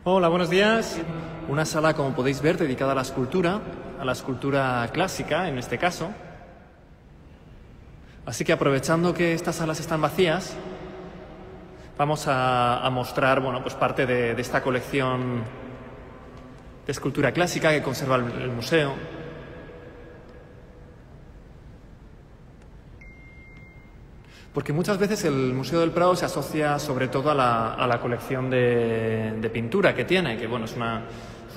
Hola, buenos días. Una sala, como podéis ver, dedicada a la escultura clásica, en este caso. Así que aprovechando que estas salas están vacías, vamos a mostrar, pues parte de esta colección de escultura clásica que conserva el museo. Porque muchas veces el Museo del Prado se asocia sobre todo a la colección de pintura que tiene, que es una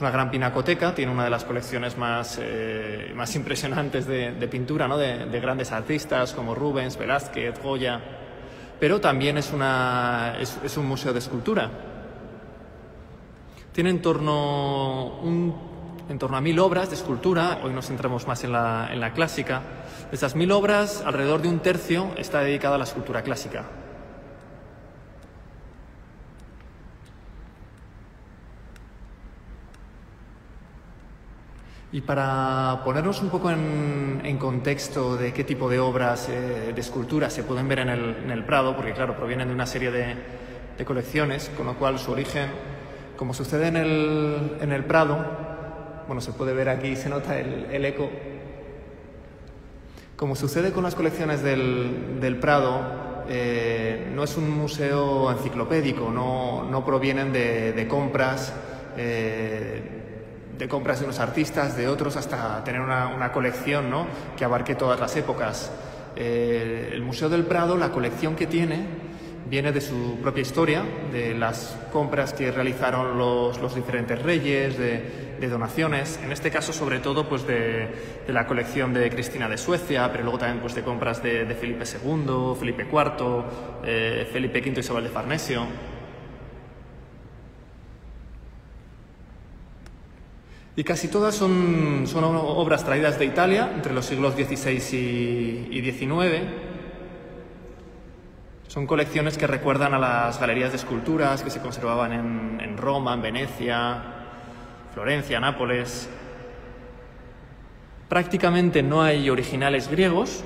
gran pinacoteca, tiene una de las colecciones más impresionantes de pintura, ¿no? de grandes artistas como Rubens, Velázquez, Goya, pero también es un museo de escultura. Tiene en torno a 1000 obras de escultura. Hoy nos centramos más en la clásica. De esas 1000 obras, alrededor de un tercio está dedicada a la escultura clásica. Y para ponernos un poco en contexto de qué tipo de obras de escultura se pueden ver en el Prado, porque claro, provienen de una serie de colecciones, con lo cual su origen, como sucede en el Prado, se puede ver aquí, se nota el eco. Como sucede con las colecciones del Prado, no es un museo enciclopédico, no provienen de compras, de unos artistas, de otros, hasta tener una colección, ¿no?, que abarque todas las épocas. El Museo del Prado, la colección que tiene, viene de su propia historia, de las compras que realizaron los diferentes reyes, de donaciones, en este caso sobre todo de la colección de Cristina de Suecia, pero luego también de compras de Felipe II, Felipe IV, Felipe V y Isabel de Farnesio. Y casi todas son obras traídas de Italia entre los siglos XVI y XIX. Son colecciones que recuerdan a las galerías de esculturas que se conservaban en Roma, en Venecia, Florencia, Nápoles. Prácticamente no hay originales griegos,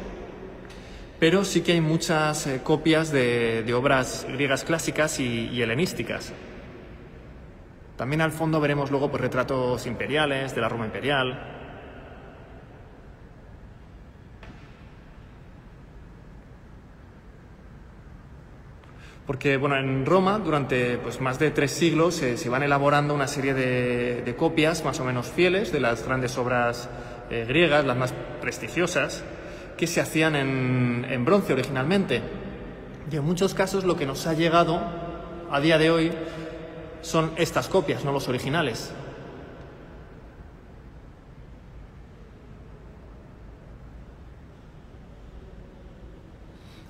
pero sí que hay muchas copias de obras griegas clásicas y helenísticas. También al fondo veremos luego retratos imperiales, de la Roma imperial. Porque en Roma, durante más de 3 siglos, se van elaborando una serie de copias más o menos fieles de las grandes obras griegas, las más prestigiosas, que se hacían en bronce originalmente. Y en muchos casos lo que nos ha llegado a día de hoy son estas copias, no los originales.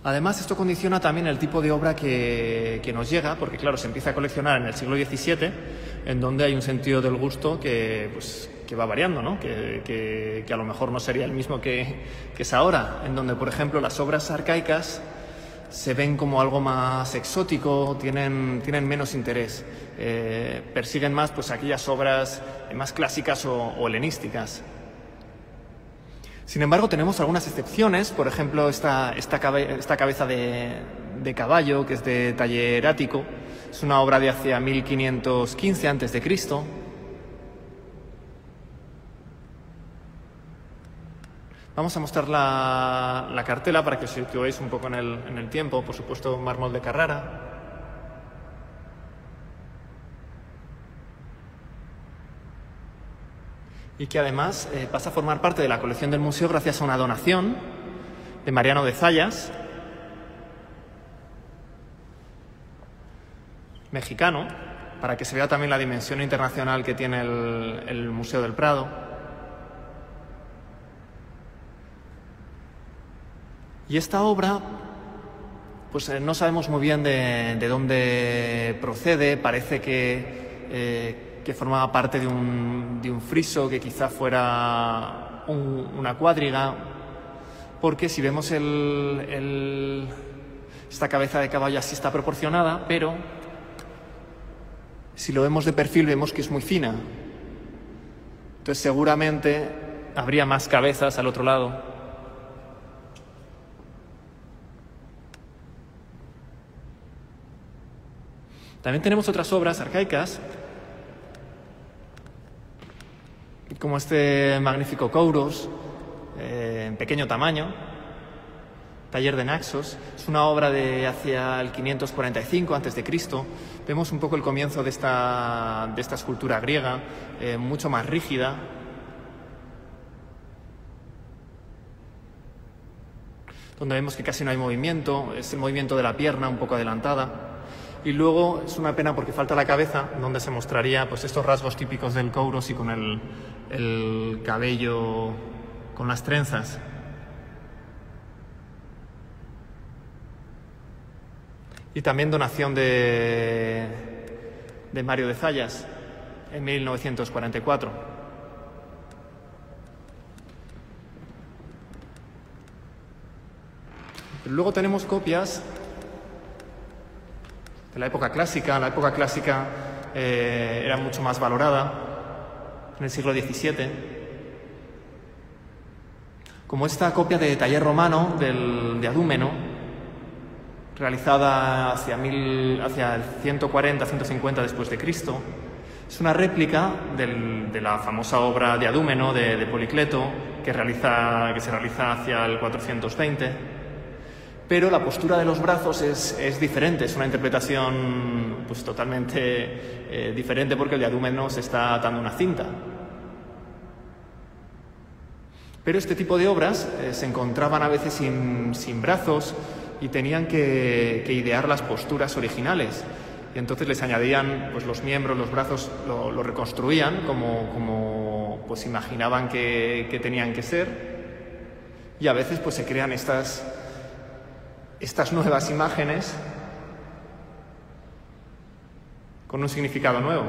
Además, esto condiciona también el tipo de obra que nos llega, porque claro, se empieza a coleccionar en el siglo XVII, en donde hay un sentido del gusto que va variando, ¿no? Que a lo mejor no sería el mismo que es ahora, en donde, por ejemplo, las obras arcaicas se ven como algo más exótico, tienen menos interés, persiguen más aquellas obras más clásicas o helenísticas. Sin embargo, tenemos algunas excepciones, por ejemplo, esta cabeza de caballo, que es de taller ático, es una obra de hacia 1515 a.C. Vamos a mostrar la cartela para que os situéis un poco en el tiempo, por supuesto, mármol de Carrara. Y que además pasa a formar parte de la colección del museo gracias a una donación de Mariano de Zayas, mexicano, para que se vea también la dimensión internacional que tiene el Museo del Prado. Y esta obra, no sabemos muy bien de dónde procede, parece que formaba parte de un friso, que quizá fuera una cuadriga, porque si vemos esta cabeza de caballo así está proporcionada, pero si lo vemos de perfil vemos que es muy fina. Entonces seguramente habría más cabezas al otro lado. También tenemos otras obras arcaicas como este magnífico Kouros, en pequeño tamaño, Taller de Naxos. Es una obra de hacia el 545 a.C. Vemos un poco el comienzo de esta escultura griega, mucho más rígida. Donde vemos que casi no hay movimiento, es el movimiento de la pierna un poco adelantada. Y luego es una pena porque falta la cabeza, donde se mostraría pues, estos rasgos típicos del Kouros y con el cabello con las trenzas. Y también donación de Mario de Zayas en 1944. Luego tenemos copias de la época clásica. La época clásica era mucho más valorada en el siglo XVII, como esta copia de taller romano de Adúmeno, realizada hacia el 140-150 después de Cristo. Es una réplica de la famosa obra de Adúmeno de Policleto, que se realiza hacia el 420. Pero la postura de los brazos es diferente, es una interpretación pues, totalmente diferente, porque el de Adúmeno se está atando una cinta. Pero este tipo de obras se encontraban a veces sin brazos y tenían que idear las posturas originales. Y entonces les añadían pues, los miembros, los brazos, lo reconstruían como pues, imaginaban que tenían que ser. Y a veces pues, se crean estas nuevas imágenes con un significado nuevo.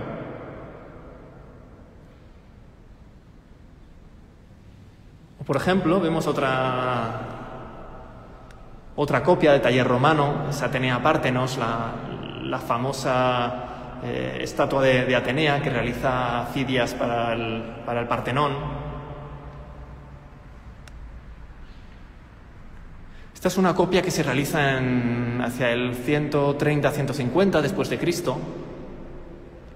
O, por ejemplo, vemos otra copia de taller romano, es Atenea Pártenos, la famosa estatua de Atenea que realiza Fidias para el Partenón. Esta es una copia que se realiza hacia el 130-150 después de Cristo.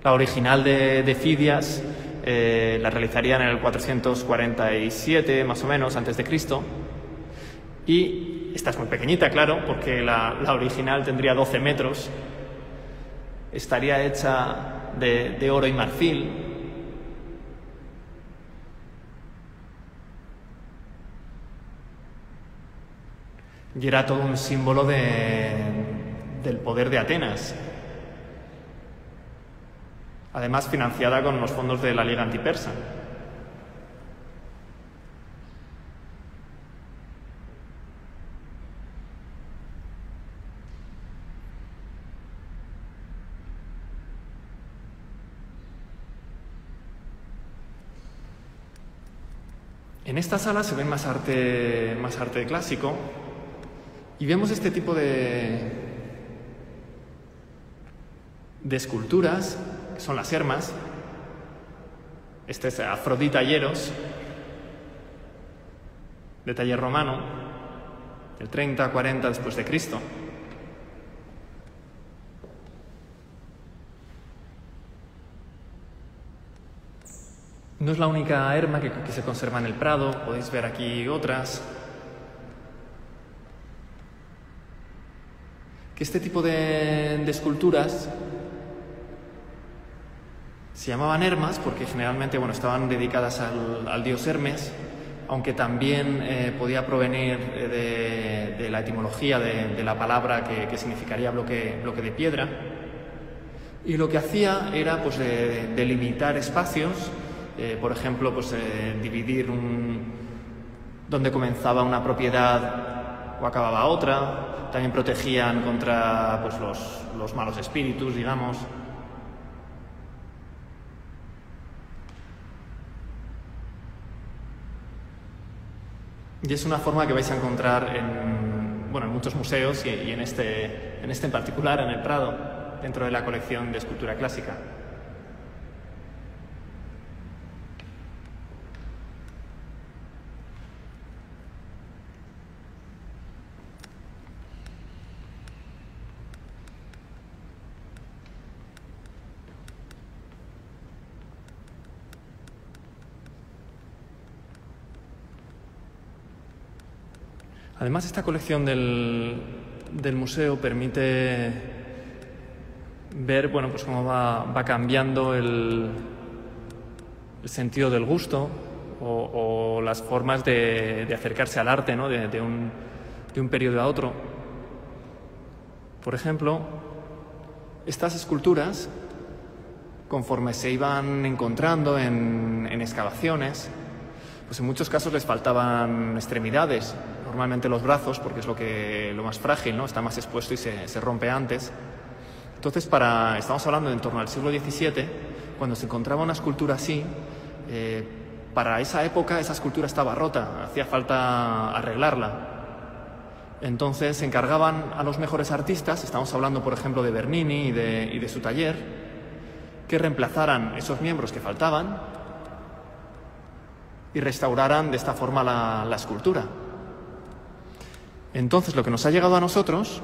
La original de Fidias la realizarían en el 447 más o menos antes de Cristo. Y esta es muy pequeñita, claro, porque la original tendría 12 metros. Estaría hecha de oro y marfil. Y era todo un símbolo del poder de Atenas. Además, financiada con los fondos de la Liga Antipersa. En esta sala se ve más arte clásico. Y vemos este tipo de esculturas, que son las hermas. Este es Afrodita Hieros, de taller romano, del 30-40 después de Cristo. No es la única herma que se conserva en el Prado, podéis ver aquí otras. Que este tipo de esculturas se llamaban hermas porque generalmente estaban dedicadas al dios Hermes, aunque también podía provenir de la etimología de la palabra que significaría bloque de piedra. Y lo que hacía era pues, delimitar espacios, por ejemplo, pues, dividir donde comenzaba una propiedad o acababa otra. También protegían contra pues, los malos espíritus, digamos. Y es una forma que vais a encontrar en muchos museos y en este en particular, en el Prado, dentro de la colección de escultura clásica. Además, esta colección del museo permite ver, bueno, pues cómo va cambiando el sentido del gusto o las formas de acercarse al arte, ¿no? de un periodo a otro. Por ejemplo, estas esculturas, conforme se iban encontrando en excavaciones, pues en muchos casos les faltaban extremidades, normalmente los brazos, porque es lo más frágil, ¿no? Está más expuesto y se rompe antes. Entonces, estamos hablando de en torno al siglo XVII, cuando se encontraba una escultura así, para esa época esa escultura estaba rota, hacía falta arreglarla. Entonces se encargaban a los mejores artistas, estamos hablando por ejemplo de Bernini y de su taller, que reemplazaran esos miembros que faltaban y restauraran de esta forma la escultura. Entonces lo que nos ha llegado a nosotros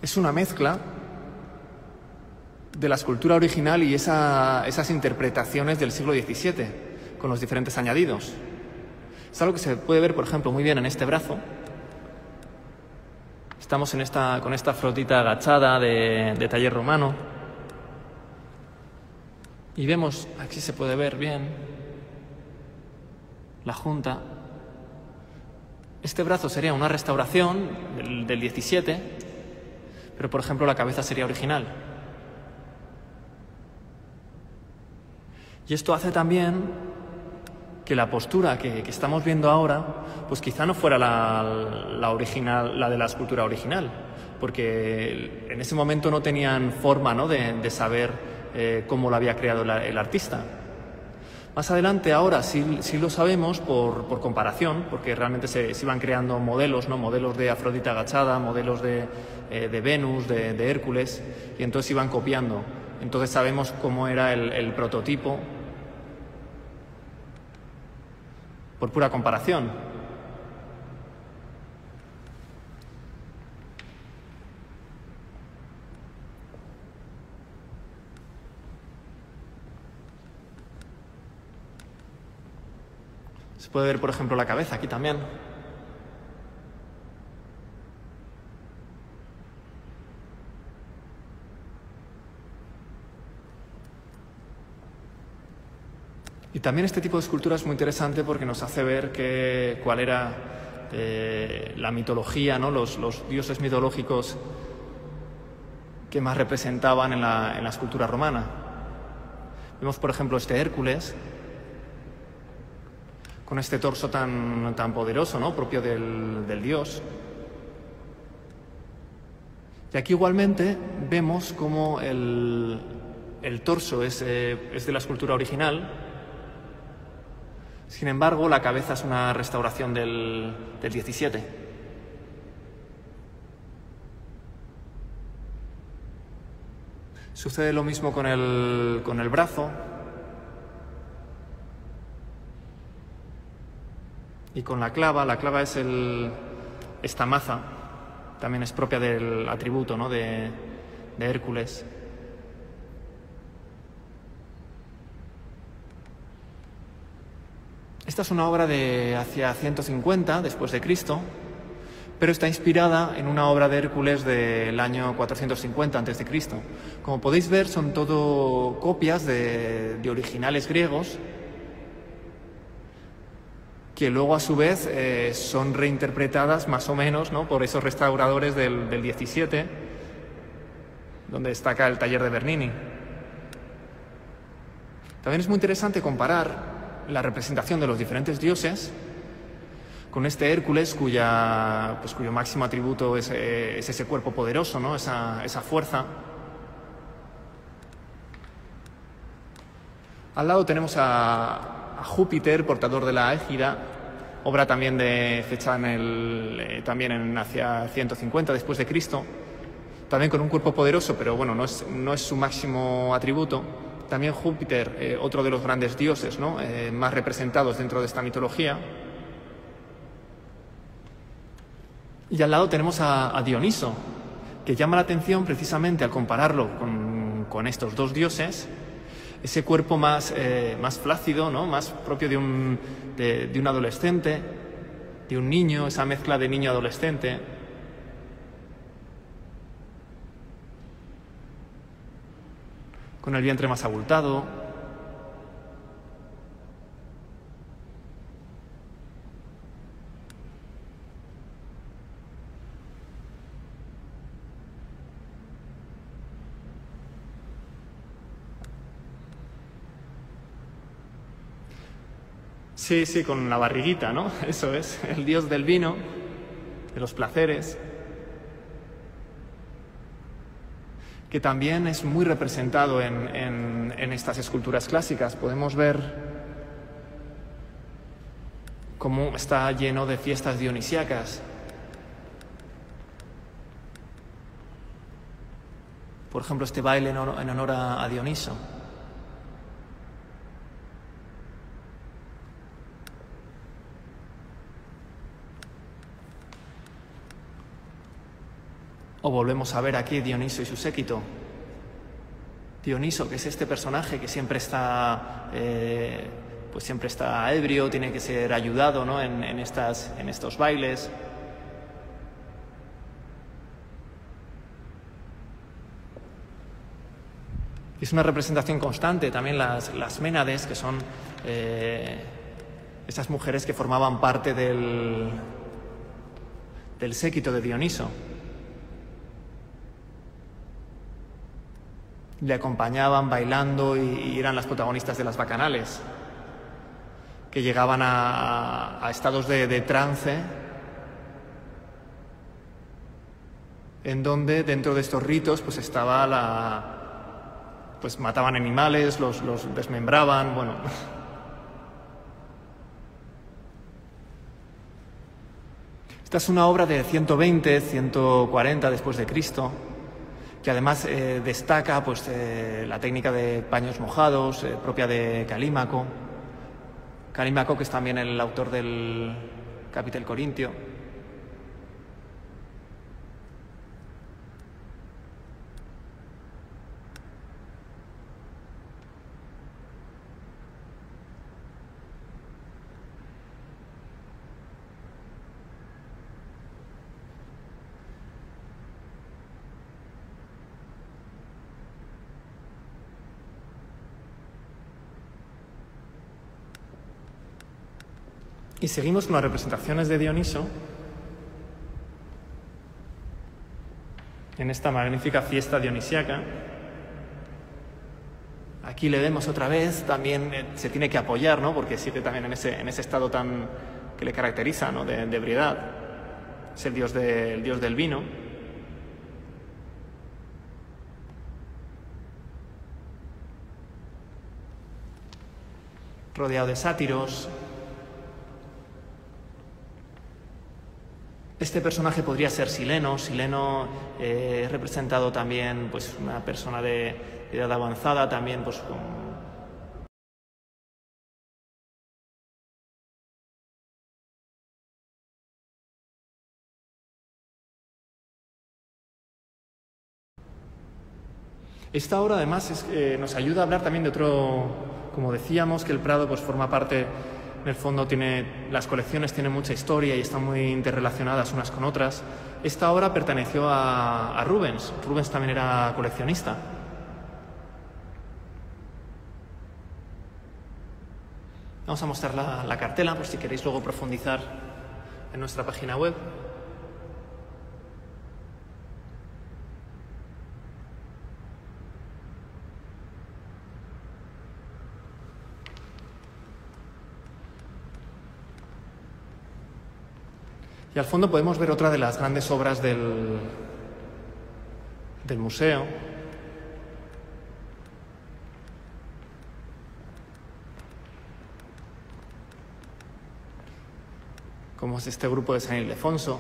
es una mezcla de la escultura original y esas interpretaciones del siglo XVII, con los diferentes añadidos. Es algo que se puede ver, por ejemplo, muy bien en este brazo. Estamos con esta flotita agachada de taller romano. Y vemos, aquí se puede ver bien, la junta. Este brazo sería una restauración del XVII, pero por ejemplo la cabeza sería original. Y esto hace también que la postura que estamos viendo ahora, pues quizá no fuera la original, la de la escultura original, porque en ese momento no tenían forma, ¿no? de saber cómo lo había creado el artista. Más adelante, ahora sí lo sabemos por comparación, porque realmente se iban creando modelos, ¿no? Modelos de Afrodita agachada, modelos de Venus, de Hércules, y entonces iban copiando. Entonces sabemos cómo era el prototipo por pura comparación. Se puede ver, por ejemplo, la cabeza aquí también. Y también este tipo de escultura es muy interesante porque nos hace ver cuál era la mitología, ¿no? Los dioses mitológicos que más representaban en la escultura romana. Vemos, por ejemplo, este Hércules, con este torso tan poderoso, ¿no? Propio del dios. Y aquí igualmente vemos cómo el torso es de la escultura original. Sin embargo, la cabeza es una restauración del XVII. Sucede lo mismo con el brazo y con la clava. La clava es esta maza, también es propia del atributo, ¿no? de Hércules. Esta es una obra de hacia 150 después de Cristo, pero está inspirada en una obra de Hércules del año 450 a.C. Como podéis ver, son todo copias de originales griegos que luego a su vez son reinterpretadas más o menos, ¿no? por esos restauradores del XVII, donde destaca el taller de Bernini. También es muy interesante comparar la representación de los diferentes dioses con este Hércules cuyo máximo atributo es ese cuerpo poderoso, ¿no? esa fuerza. Al lado tenemos a Júpiter, portador de la égida, obra también fecha también hacia 150 después de Cristo, también con un cuerpo poderoso, pero bueno, no es su máximo atributo. También Júpiter, otro de los grandes dioses, ¿no? Más representados dentro de esta mitología. Y al lado tenemos a Dioniso, que llama la atención precisamente al compararlo con estos dos dioses, ese cuerpo más flácido, ¿no? Más propio de un adolescente, de un niño, esa mezcla de niño-adolescente. Con el vientre más abultado. Sí, sí, con la barriguita, ¿no? Eso es, el dios del vino, de los placeres, que también es muy representado en estas esculturas clásicas. Podemos ver cómo está lleno de fiestas dionisíacas. Por ejemplo, este baile en honor a Dioniso. O volvemos a ver aquí Dioniso y su séquito. Dioniso, que es este personaje que siempre está, pues siempre está ebrio, tiene que ser ayudado, ¿no? en estos bailes. Es una representación constante. También las Ménades, que son esas mujeres que formaban parte del séquito de Dioniso. Le acompañaban bailando y eran las protagonistas de las bacanales, que llegaban a estados de trance, en donde dentro de estos ritos pues estaba pues mataban animales, los desmembraban, bueno. Esta es una obra de 120, 140 después de Cristo, que además destaca pues, la técnica de paños mojados, propia de Calímaco. Calímaco, que es también el autor del Capitel Corintio. Y seguimos con las representaciones de Dioniso en esta magnífica fiesta dionisíaca. Aquí le vemos otra vez, también se tiene que apoyar, ¿no? Porque sigue también en ese estado tan que le caracteriza, ¿no? de ebriedad. Es el dios del vino. Rodeado de sátiros. Este personaje podría ser Sileno. Sileno es representado también, pues, una persona de edad avanzada, también, pues, con... Esta obra, además, nos ayuda a hablar también de otro, como decíamos, que el Prado pues forma parte. En el fondo las colecciones tienen mucha historia y están muy interrelacionadas unas con otras. Esta obra perteneció a Rubens. Rubens también era coleccionista. Vamos a mostrar la cartela, por si queréis luego profundizar en nuestra página web. Y al fondo podemos ver otra de las grandes obras del museo. Como es este grupo de San Ildefonso.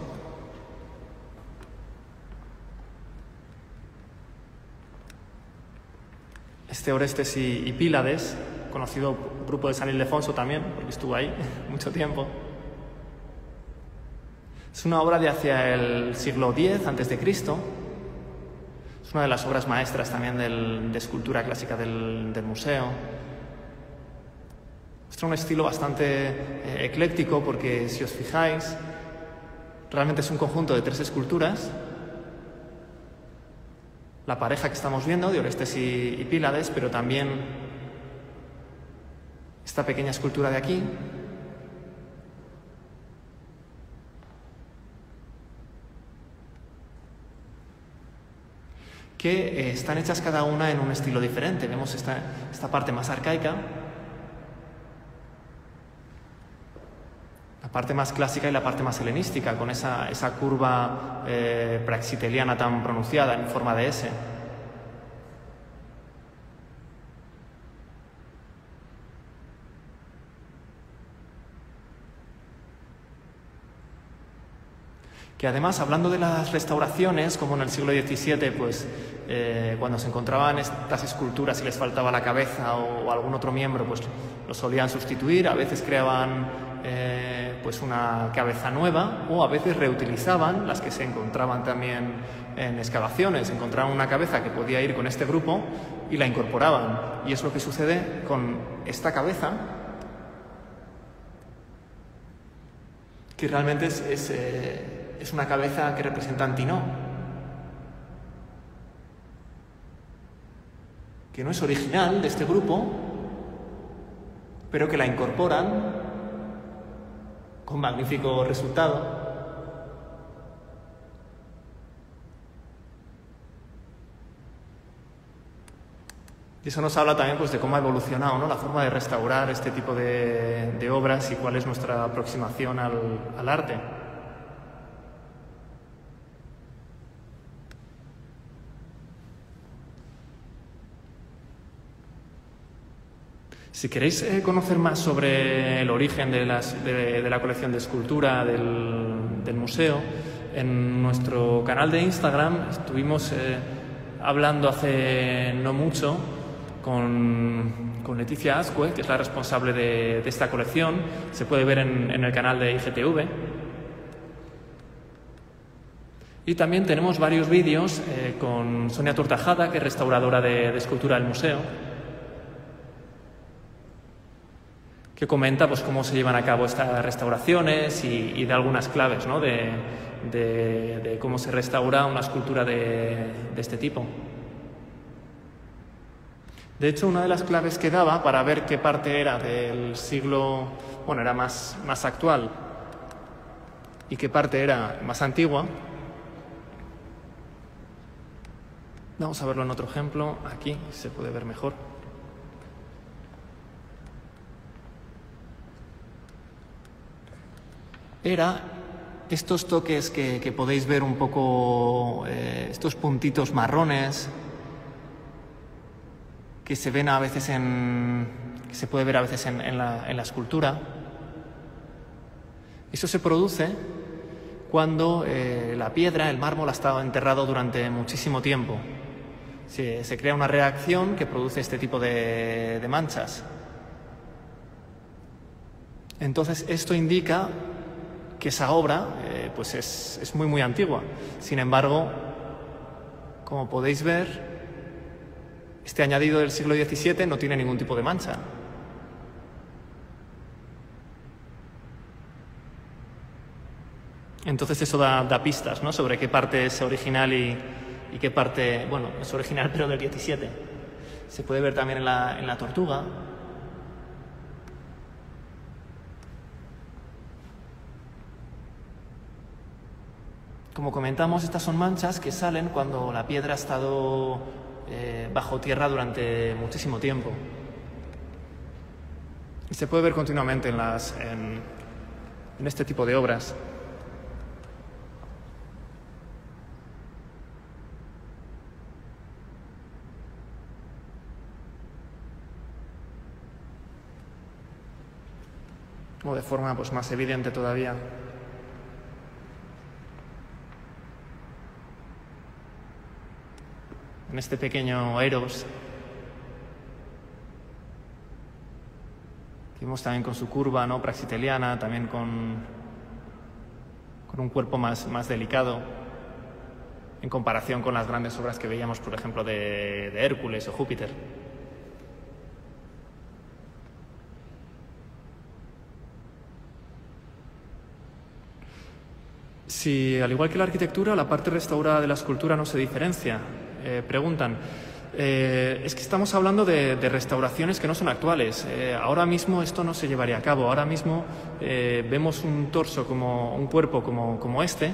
Este Orestes y Pílades, conocido grupo de San Ildefonso también, porque estuvo ahí mucho tiempo. Es una obra de hacia el siglo X a.C. Es una de las obras maestras también de escultura clásica del museo. Muestra un estilo bastante ecléctico porque, si os fijáis, realmente es un conjunto de 3 esculturas. La pareja que estamos viendo, de Orestes y Pílades, pero también esta pequeña escultura de aquí, que están hechas cada una en un estilo diferente. Vemos esta parte más arcaica, la parte más clásica y la parte más helenística, con esa curva praxiteliana tan pronunciada en forma de S. Que además, hablando de las restauraciones, como en el siglo XVII, pues cuando se encontraban estas esculturas y les faltaba la cabeza o algún otro miembro, pues lo solían sustituir. A veces creaban pues una cabeza nueva, o a veces reutilizaban las que se encontraban también en excavaciones. Encontraban una cabeza que podía ir con este grupo y la incorporaban. Y es lo que sucede con esta cabeza, que realmente es una cabeza que representa a Antinoo, que no es original de este grupo, pero que la incorporan con magnífico resultado. Y eso nos habla también, pues, de cómo ha evolucionado, ¿no?, la forma de restaurar este tipo de obras y cuál es nuestra aproximación al arte. Si queréis conocer más sobre el origen de la colección de escultura del museo, en nuestro canal de Instagram estuvimos hablando hace no mucho con Leticia Azcue, que es la responsable de esta colección. Se puede ver en el canal de IGTV. Y también tenemos varios vídeos con Sonia Tortajada, que es restauradora de escultura del museo, que comenta, pues, cómo se llevan a cabo estas restauraciones y de algunas claves, ¿no?, de cómo se restaura una escultura de este tipo. De hecho, una de las claves que daba para ver qué parte era del siglo, bueno, era más actual y qué parte era más antigua, vamos a verlo en otro ejemplo. Aquí se puede ver mejor. Era estos toques que podéis ver un poco, estos puntitos marrones que se ven a veces que se puede ver a veces en la escultura. Eso se produce cuando la piedra, el mármol, ha estado enterrado durante muchísimo tiempo. Se crea una reacción que produce este tipo de manchas. Entonces, esto indica que esa obra pues es muy antigua. Sin embargo, como podéis ver, este añadido del siglo XVII no tiene ningún tipo de mancha. Entonces eso da pistas, ¿no?, sobre qué parte es original y qué parte, bueno, es original pero del XVII. Se puede ver también en la tortuga. Como comentamos, estas son manchas que salen cuando la piedra ha estado bajo tierra durante muchísimo tiempo. Y se puede ver continuamente en este tipo de obras. O de forma, pues, más evidente todavía. En este pequeño Eros, que vemos también con su curva, ¿no?, praxiteliana, también con un cuerpo más delicado en comparación con las grandes obras que veíamos, por ejemplo, de Hércules o Júpiter. Si, al igual que la arquitectura, la parte restaurada de la escultura no se diferencia. Preguntan, es que estamos hablando de restauraciones que no son actuales. Ahora mismo esto no se llevaría a cabo. Ahora mismo vemos un torso, un cuerpo como este,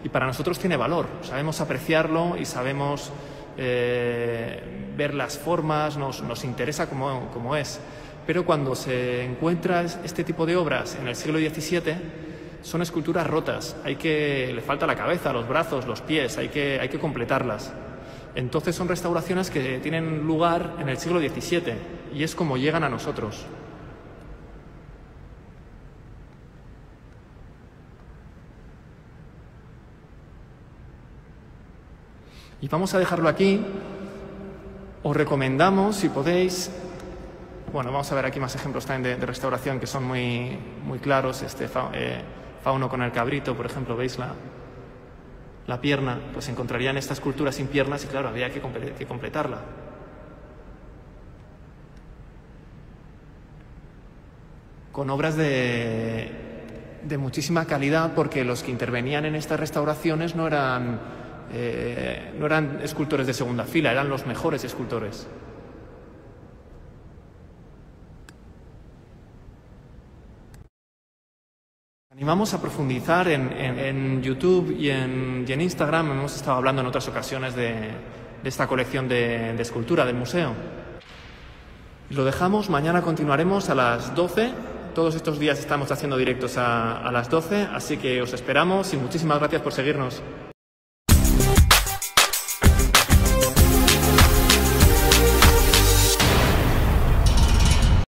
y para nosotros tiene valor. Sabemos apreciarlo y sabemos ver las formas, nos interesa como es. Pero cuando se encuentra este tipo de obras en el siglo XVII, son esculturas rotas, le falta la cabeza, los brazos, los pies, hay que completarlas. Entonces son restauraciones que tienen lugar en el siglo XVII y es como llegan a nosotros. Y vamos a dejarlo aquí. Os recomendamos, si podéis, bueno, vamos a ver aquí más ejemplos también de restauración que son muy claros. Fauno con el cabrito, por ejemplo, veis la pierna, pues encontrarían esta escultura sin piernas y claro, había que completarla. Con obras de muchísima calidad, porque los que intervenían en estas restauraciones no eran escultores de segunda fila, eran los mejores escultores. Animamos a profundizar en YouTube y en Instagram. Hemos estado hablando en otras ocasiones de esta colección de escultura del museo. Lo dejamos, mañana continuaremos a las 12. Todos estos días estamos haciendo directos a las 12, así que os esperamos y muchísimas gracias por seguirnos.